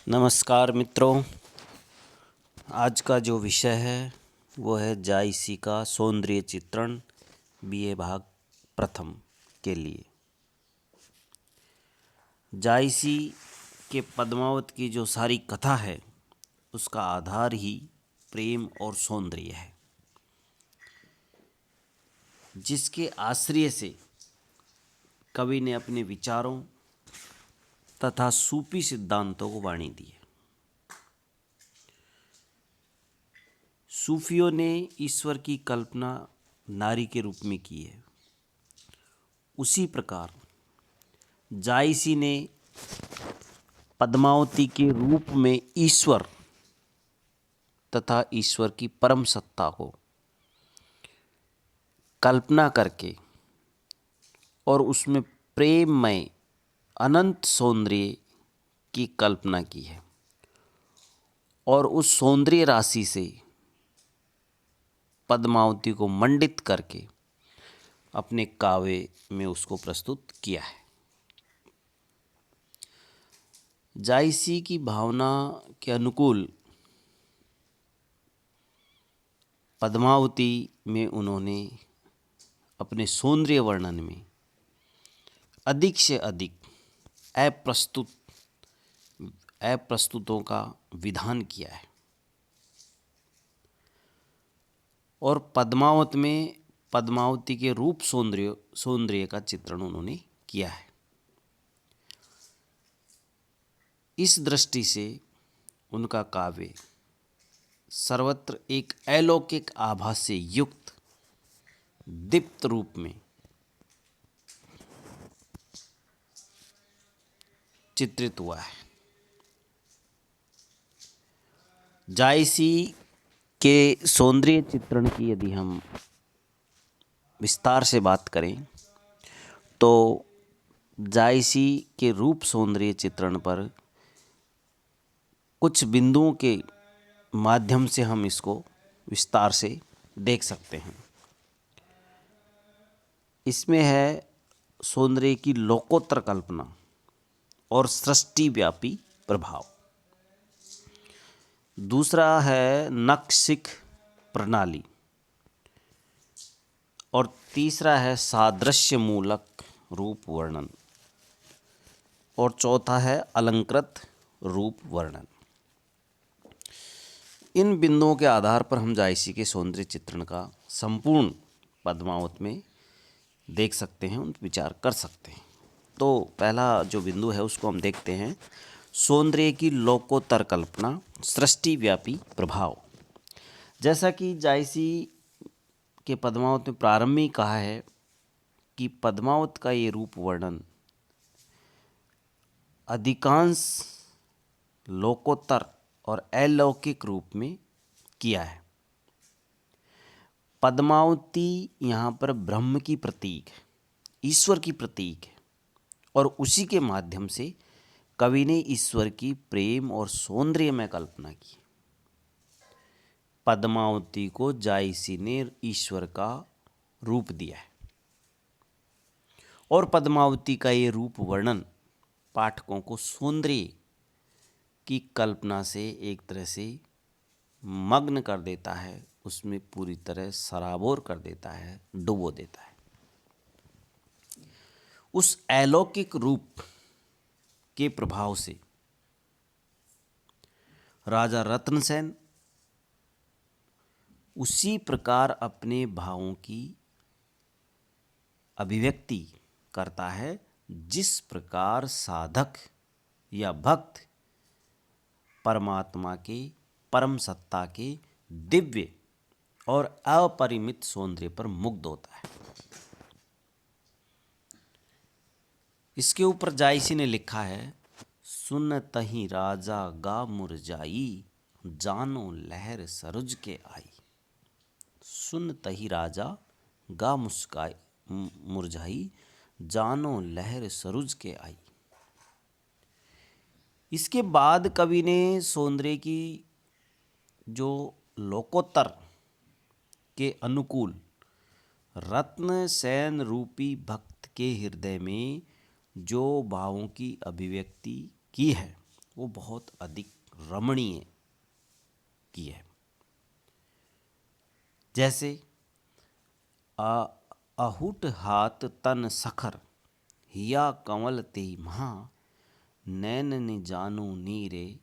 नमस्कार मित्रों। आज का जो विषय है वो है जायसी का सौंदर्य चित्रण बीए भाग प्रथम के लिए। जायसी के पद्मावत की जो सारी कथा है उसका आधार ही प्रेम और सौंदर्य है, जिसके आश्रय से कवि ने अपने विचारों तथा सूफी सिद्धांतों को वाणी दी है। सूफियों ने ईश्वर की कल्पना नारी के रूप में की है, उसी प्रकार जायसी ने पद्मावती के रूप में ईश्वर तथा ईश्वर की परम सत्ता को कल्पना करके और उसमें प्रेममय अनंत सौंदर्य की कल्पना की है और उस सौंदर्य राशि से पद्मावती को मंडित करके अपने काव्य में उसको प्रस्तुत किया है। जायसी की भावना के अनुकूल पद्मावती में उन्होंने अपने सौंदर्य वर्णन में अधिक से अधिक अप्रस्तुतों का विधान किया है और पद्मावत में पद्मावती के रूप सौंदर्य का चित्रण उन्होंने किया है। इस दृष्टि से उनका काव्य सर्वत्र एक अलौकिक आभा से युक्त दीप्त रूप में चित्रित हुआ है। जायसी के सौंदर्य चित्रण की यदि हम विस्तार से बात करें तो जायसी के रूप सौंदर्य चित्रण पर कुछ बिंदुओं के माध्यम से हम इसको विस्तार से देख सकते हैं। इसमें है सौंदर्य की लोकोत्तर कल्पना और सृष्टि व्यापी प्रभाव। दूसरा है नक्शिक प्रणाली और तीसरा है सादृश्य मूलक रूप वर्णन और चौथा है अलंकृत रूप वर्णन। इन बिंदुओं के आधार पर हम जायसी के सौंदर्य चित्रण का संपूर्ण पद्मावत में देख सकते हैं, उन पर विचार कर सकते हैं। तो पहला जो बिंदु है उसको हम देखते हैं, सौंदर्य की लोकोत्तर कल्पना, सृष्टि व्यापी प्रभाव। जैसा कि जायसी के पद्मावत में प्रारंभ में कहा है कि पद्मावत का ये रूप वर्णन अधिकांश लोकोत्तर और अलौकिक रूप में किया है। पद्मावती यहाँ पर ब्रह्म की प्रतीक है, ईश्वर की प्रतीक है और उसी के माध्यम से कवि ने ईश्वर की प्रेम और सौंदर्य में कल्पना की। पद्मावती को जायसी ने ईश्वर का रूप दिया है और पद्मावती का ये रूप वर्णन पाठकों को सौंदर्य की कल्पना से एक तरह से मग्न कर देता है, उसमें पूरी तरह सराबोर कर देता है, डुबो देता है। उस अलौकिक रूप के प्रभाव से राजा रत्नसेन उसी प्रकार अपने भावों की अभिव्यक्ति करता है जिस प्रकार साधक या भक्त परमात्मा के परम सत्ता के दिव्य और अपरिमित सौंदर्य पर मुग्ध होता है। इसके ऊपर जायसी ने लिखा है, सुनतहि राजा गा मुरझाई, जानो लहर सरुज के आई। सुनतहि राजा गा मुरझाई, जानो लहर सरुज के आई। इसके बाद कवि ने सौंदर्य की जो लोकोत्तर के अनुकूल रत्नसेन रूपी भक्त के हृदय में जो भावों की अभिव्यक्ति की है वो बहुत अधिक रमणीय की है। जैसे अहुट हाथ तन सखर, हिया कंवल ते महा, नैन ने जानू नीरे,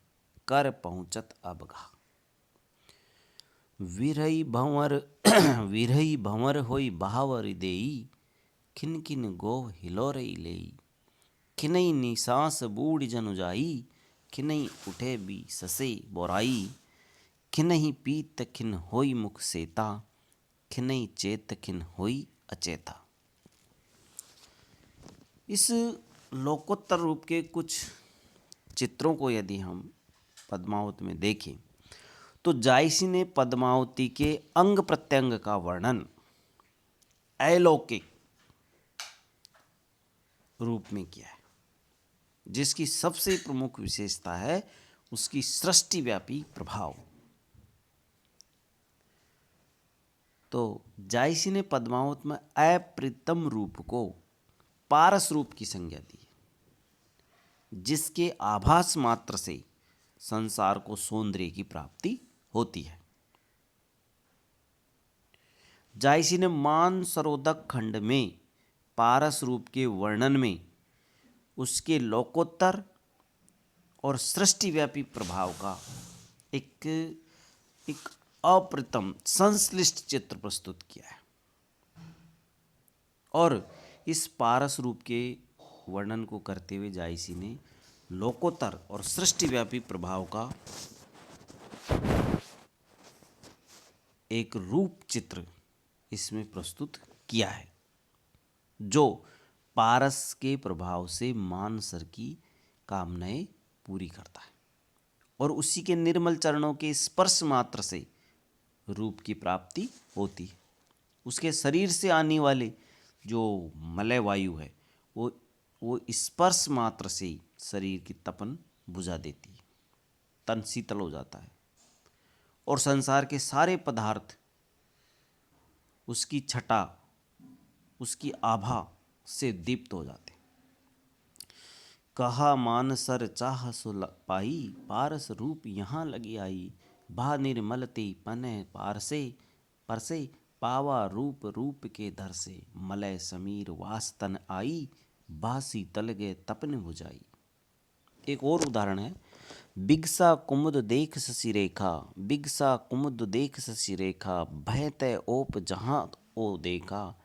कर पहुँचत अबघा। विरही भंवर विरही भंवर होई बहावर देई, खिन खिन गोव हिलोरई लेई, खिनई निसास बूढ़ जनु जाई, खिनई उठे भी ससे बोराई, खिनहि पीत खिन होई मुख सेता, खिनई चेत खिन होई अचेता। इस लोकोत्तर रूप के कुछ चित्रों को यदि हम पद्मावत में देखें तो जायसी ने पद्मावती के अंग प्रत्यंग का वर्णन अलौकिक रूप में किया है, जिसकी सबसे प्रमुख विशेषता है उसकी सृष्टिव्यापी प्रभाव। तो जायसी ने पद्मावत में अप्रतिम रूप को पारस रूप की संज्ञा दी है, जिसके आभास मात्र से संसार को सौंदर्य की प्राप्ति होती है। जायसी ने मानसरोदक खंड में पारस रूप के वर्णन में उसके लोकोत्तर और सृष्टिव्यापी प्रभाव का एक अप्रतिम संश्लिष्ट चित्र प्रस्तुत किया है। और इस पारस रूप के वर्णन को करते हुए जायसी ने लोकोत्तर और सृष्टिव्यापी प्रभाव का एक रूप चित्र इसमें प्रस्तुत किया है, जो पारस के प्रभाव से मानसर की कामनाएं पूरी करता है और उसी के निर्मल चरणों के स्पर्श मात्र से रूप की प्राप्ति होती है। उसके शरीर से आने वाले जो मलय वायु है वो स्पर्श मात्र से ही शरीर की तपन बुझा देती है, तन शीतल हो जाता है और संसार के सारे पदार्थ उसकी छटा, उसकी आभा से दीप्त हो जाते। कहा मानसर चाह सो पाई, पारस रूप यहाँ लगी आई, भा निर्मलते पने पारसे, परसे पावा रूप रूप के धर से, मलय समीर वास्तन आई, बासी तल गए तपन बुझाई। एक और उदाहरण है, बिगसा कुमुद देख शशि रेखा, बिगसा कुमुद देख शशि रेखा, भय तय ओप जहाँ ओ देखा,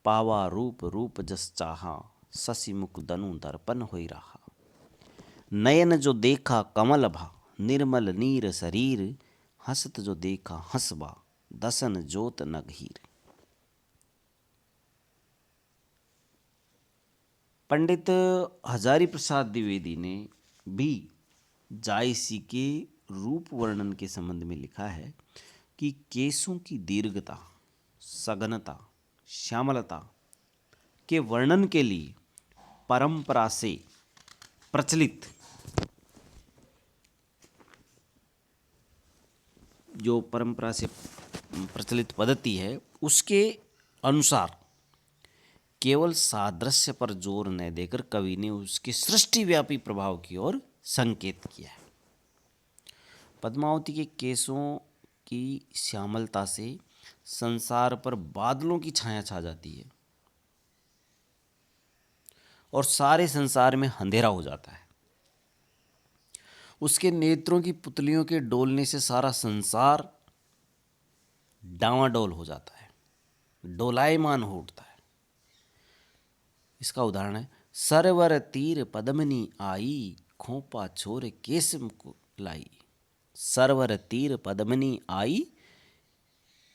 पावा रूप रूप जस चाहा, शशि मुख दनु दर्पण होई रहा। नयन जो देखा कमल भा, निर्मल नीर शरीर, हसत जो देखा हंसबा, दसन जोत नगहीर। पंडित हजारी प्रसाद द्विवेदी ने भी जायसी के रूप वर्णन के संबंध में लिखा है कि केशों की दीर्घता, सघनता, श्यामलता के वर्णन के लिए परंपरा से प्रचलित पद्धति है, उसके अनुसार केवल सादृश्य पर जोर न देकर कवि ने उसके सृष्टिव्यापी प्रभाव की ओर संकेत किया है। पद्मावती के केशों की श्यामलता से संसार पर बादलों की छाया छा जाती है और सारे संसार में अंधेरा हो जाता है। उसके नेत्रों की पुतलियों के डोलने से सारा संसार डांवाडोल हो जाता है, डोलायमान हो उठता है। इसका उदाहरण है, सरवर तीर पद्मनी आई, खोपा छोर केस मुकुलाई। सरवर तीर पद्मनी आई,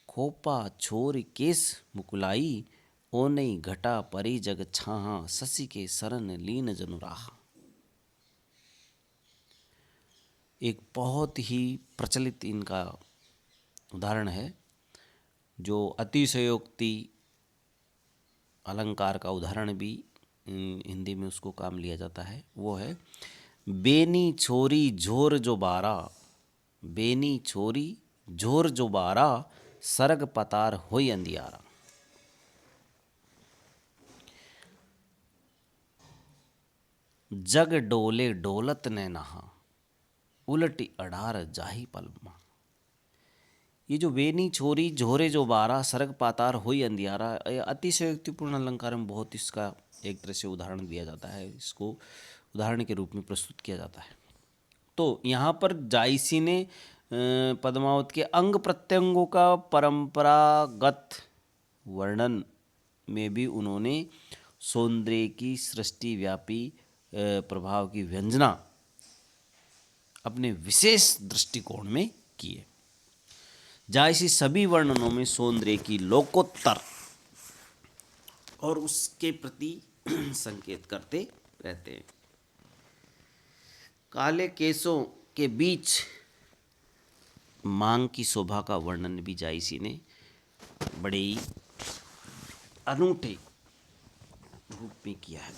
खोपा छोर केस मुकुलाई, ओनई घटा परी जग छाहा, शशि के शरण लीन जनु राहा। एक बहुत ही प्रचलित इनका उदाहरण है, जो अतिशयोक्ति अलंकार का उदाहरण भी हिंदी में उसको काम लिया जाता है। वो है, बेनी छोरी झोर जो बारा, बेनी छोरी झोर जो बारा, सरग पतार होई अंधियारा। जग डोले डोलत ने नहा, उलटी अडार जाही पलमा। ये जो वेनी छोरी झोरे जो बारा सरग पातार होई अंधियारा, ये अतिशयोक्तिपूर्ण अलंकार में बहुत इसका एक तरह से उदाहरण दिया जाता है, इसको उदाहरण के रूप में प्रस्तुत किया जाता है। तो यहाँ पर जायसी ने पद्मावत के अंग प्रत्यंगों का परंपरागत वर्णन में भी उन्होंने सौंदर्य की सृष्टि व्यापी प्रभाव की व्यंजना अपने विशेष दृष्टिकोण में की है। जायसी सभी वर्णनों में सौंदर्य की लोकोत्तर और उसके प्रति संकेत करते रहते हैं। काले केसों के बीच मांग की शोभा का वर्णन भी जायसी ने बड़े ही अनूठे रूप में किया है।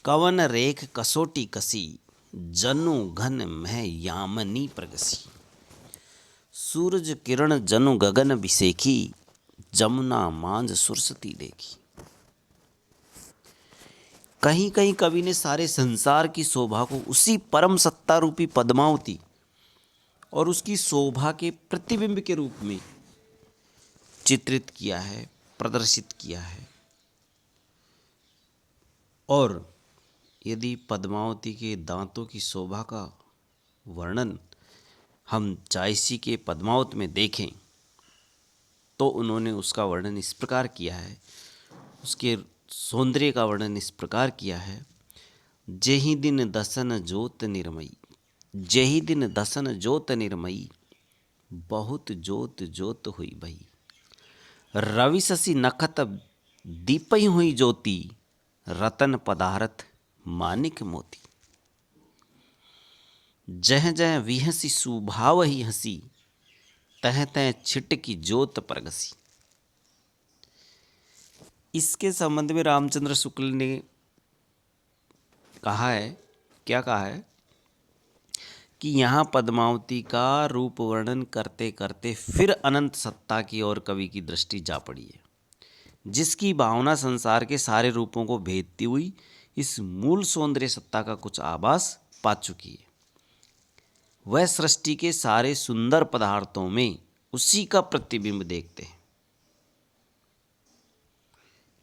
कवन रेख कसोटी कसी, जनु घन मह यामनी प्रगसी। सूरज किरण जनु गगन बिसेखी, जमुना मांझ सुरसती देखी। कहीं कहीं कवि ने सारे संसार की शोभा को उसी परम सत्ता रूपी पद्मावती और उसकी शोभा के प्रतिबिंब के रूप में चित्रित किया है, प्रदर्शित किया है। और यदि पद्मावती के दांतों की शोभा का वर्णन हम जायसी के पद्मावत में देखें तो उन्होंने उसका वर्णन इस प्रकार किया है, उसके सौंदर्य का वर्णन इस प्रकार किया है। जेहि दिन दसन जोत निर्मयी, जेहि दिन दसन जोत निर्मयी, बहुत जोत जोत हुई भई। रवि शशि नखत दीपई हुई ज्योति, रतन पदारथ मानिक मोती। जह जह विहसी सुभाव ही हंसी, तह तह छिटकी ज्योत परगसी। इसके संबंध में रामचंद्र शुक्ल ने कहा है, क्या कहा है कि यहाँ पद्मावती का रूप वर्णन करते करते फिर अनंत सत्ता की ओर कवि की दृष्टि जा पड़ी है, जिसकी भावना संसार के सारे रूपों को भेदती हुई इस मूल सौंदर्य सत्ता का कुछ आभास पा चुकी है। वह सृष्टि के सारे सुंदर पदार्थों में उसी का प्रतिबिंब देखते हैं।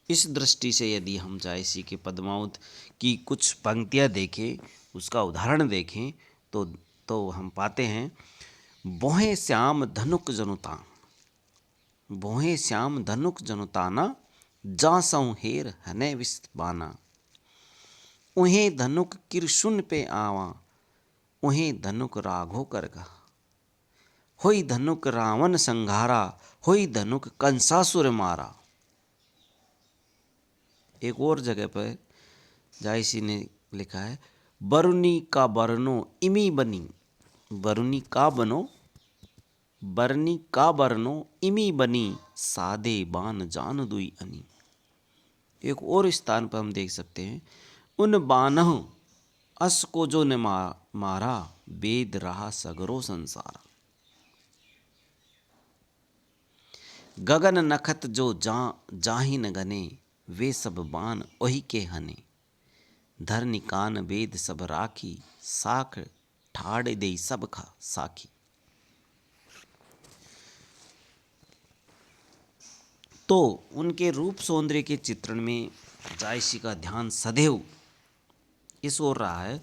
इस दृष्टि से यदि हम जायसी के पद्मावत की कुछ पंक्तियाँ देखें, उसका उदाहरण देखें तो हम पाते हैं, बोहे श्याम धनुक जनुता, बोहे श्याम धनुक जनुताना, जा सौ हेर हने विस्बाना। उहें धनुक किरशुन पे आवा, उहें धनुक राघो करगा। होई धनुक रावण संघारा, होई धनुक कंसासुर मारा। एक और जगह पर जायसी ने लिखा है, बरुनी का बरनो इमी बनी, बरुनी का बनो, बरनी का बरनो इमी बनी, सादे बान जान दुई अनी। एक और स्थान पर हम देख सकते हैं, उन बानह अस को जो ने मारा, वेद रहा सगरो संसार। गगन नखत जो जाहि न गने, वे सब बान ओहि के हने। धरनी कान वेद सब राखी, साख ठाड़ दे सब खा साखी। तो उनके रूप सौंदर्य के चित्रण में जायसी का ध्यान सदैव इस ओर रहा है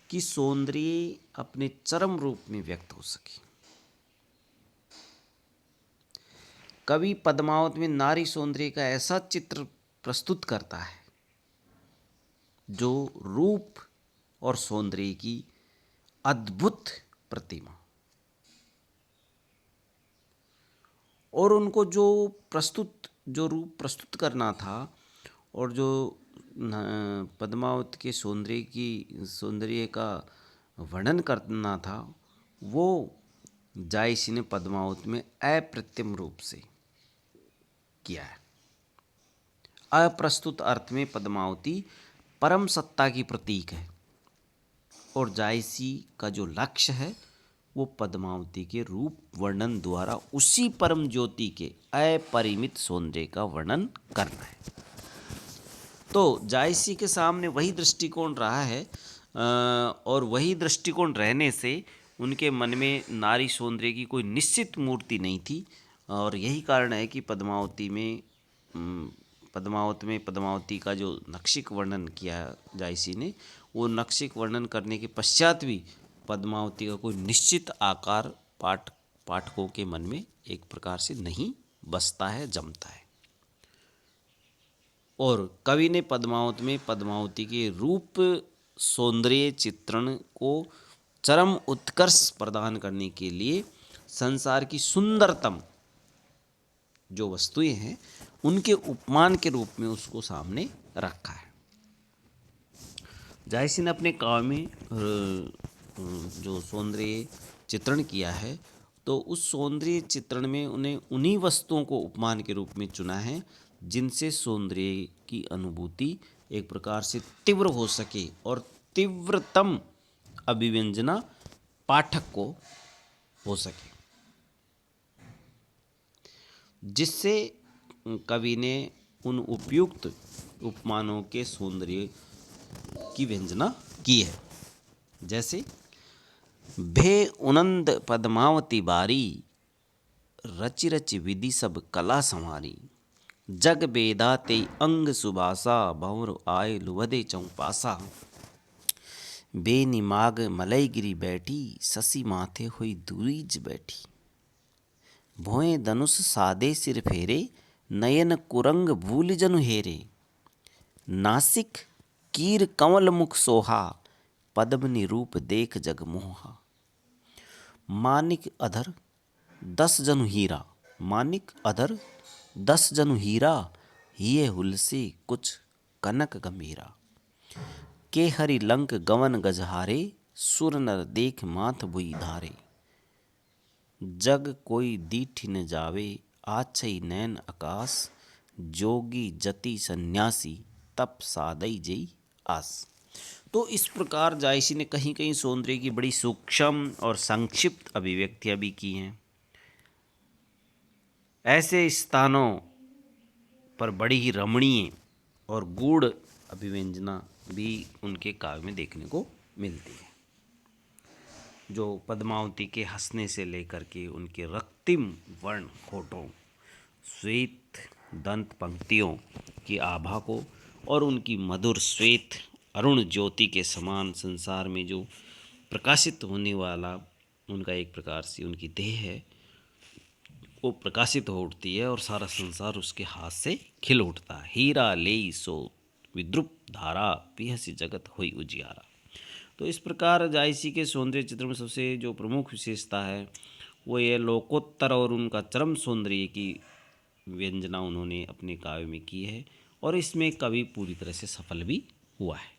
कि सौंदर्य अपने चरम रूप में व्यक्त हो सके। कवि पद्मावत में नारी सौंदर्य का ऐसा चित्र प्रस्तुत करता है जो रूप और सौंदर्य की अद्भुत प्रतिमा, और उनको जो रूप प्रस्तुत करना था और जो पद्मावत के सौंदर्य का वर्णन करना था, वो जायसी ने पद्मावत में अप्रतिम रूप से किया है। अप्रस्तुत अर्थ में पद्मावती परम सत्ता की प्रतीक है, और जायसी का जो लक्ष्य है वो पद्मावती के रूप वर्णन द्वारा उसी परम ज्योति के अपरिमित सौंदर्य का वर्णन करना है। तो जायसी के सामने वही दृष्टिकोण रहा है और वही दृष्टिकोण रहने से उनके मन में नारी सौंदर्य की कोई निश्चित मूर्ति नहीं थी और यही कारण है कि पद्मावती का जो नक्शिक वर्णन किया जायसी ने, वो नक्शिक वर्णन करने के पश्चात भी पद्मावती का कोई निश्चित आकार पाठकों के मन में एक प्रकार से नहीं बसता है, जमता है। और कवि ने पद्मावती के रूप सौंदर्य चित्रण को चरम उत्कर्ष प्रदान करने के लिए संसार की सुंदरतम जो वस्तुएं हैं उनके उपमान के रूप में उसको सामने रखा है। जायसी ने अपने काव्य में जो सौंदर्य चित्रण किया है तो उस सौंदर्य चित्रण में उन्हें उन्हीं वस्तुओं को उपमान के रूप में चुना है जिनसे सौंदर्य की अनुभूति एक प्रकार से तीव्र हो सके और तीव्रतम अभिव्यंजना पाठक को हो सके, जिससे कवि ने उन उपयुक्त उपमानों के सौंदर्य की व्यंजना की है। जैसे भे उनंद पद्मावती बारी, रचि रचि विधि सब कला संवारी, जग बेदा ते अंग सुबासा, भंवर आय लुवदे चौपासा, बेनिमाग मलई गिरी बैठी, ससी माथे हुई दूरीज बैठी, भोए धनुष सादे सिर फेरे, नयन कुरंग भूल जनु हेरे, नासिक कीर कंवल मुख सोहा, पद्मनि रूप देख जग मोहा, मानिक अधर 10 जनु हीरा, मानिक अधर 10 जनु हीरा, हिये हुलसी कुछ कनक गंभीरा, के हरि लंक गवन गजहारे, सुर नर देख माथ भुई धारे, जग कोई दीठी न जावे, आछई नैन आकाश, जोगी जति सन्यासी, तप सादई जई आस। तो इस प्रकार जायसी ने कहीं कहीं सौंदर्य की बड़ी सूक्ष्म और संक्षिप्त अभिव्यक्तियां भी की हैं। ऐसे स्थानों पर बड़ी ही रमणीय और गूढ़ अभिव्यंजना भी उनके काव्य में देखने को मिलती है, जो पद्मावती के हंसने से लेकर के उनके रक्तिम वर्ण होठों, श्वेत दंत पंक्तियों की आभा को और उनकी मधुर श्वेत अरुण ज्योति के समान संसार में जो प्रकाशित होने वाला उनका एक प्रकार से उनकी देह है, वो प्रकाशित हो उठती है और सारा संसार उसके हाथ से खिल उठता है। हीरा लेई सो विद्रुप धारा, पिहसी जगत होई उजियारा। तो इस प्रकार जायसी के सौंदर्य चित्र में सबसे जो प्रमुख विशेषता है वो ये लोकोत्तर और उनका चरम सौंदर्य की व्यंजना उन्होंने अपने काव्य में की है और इसमें कवि पूरी तरह से सफल भी हुआ है।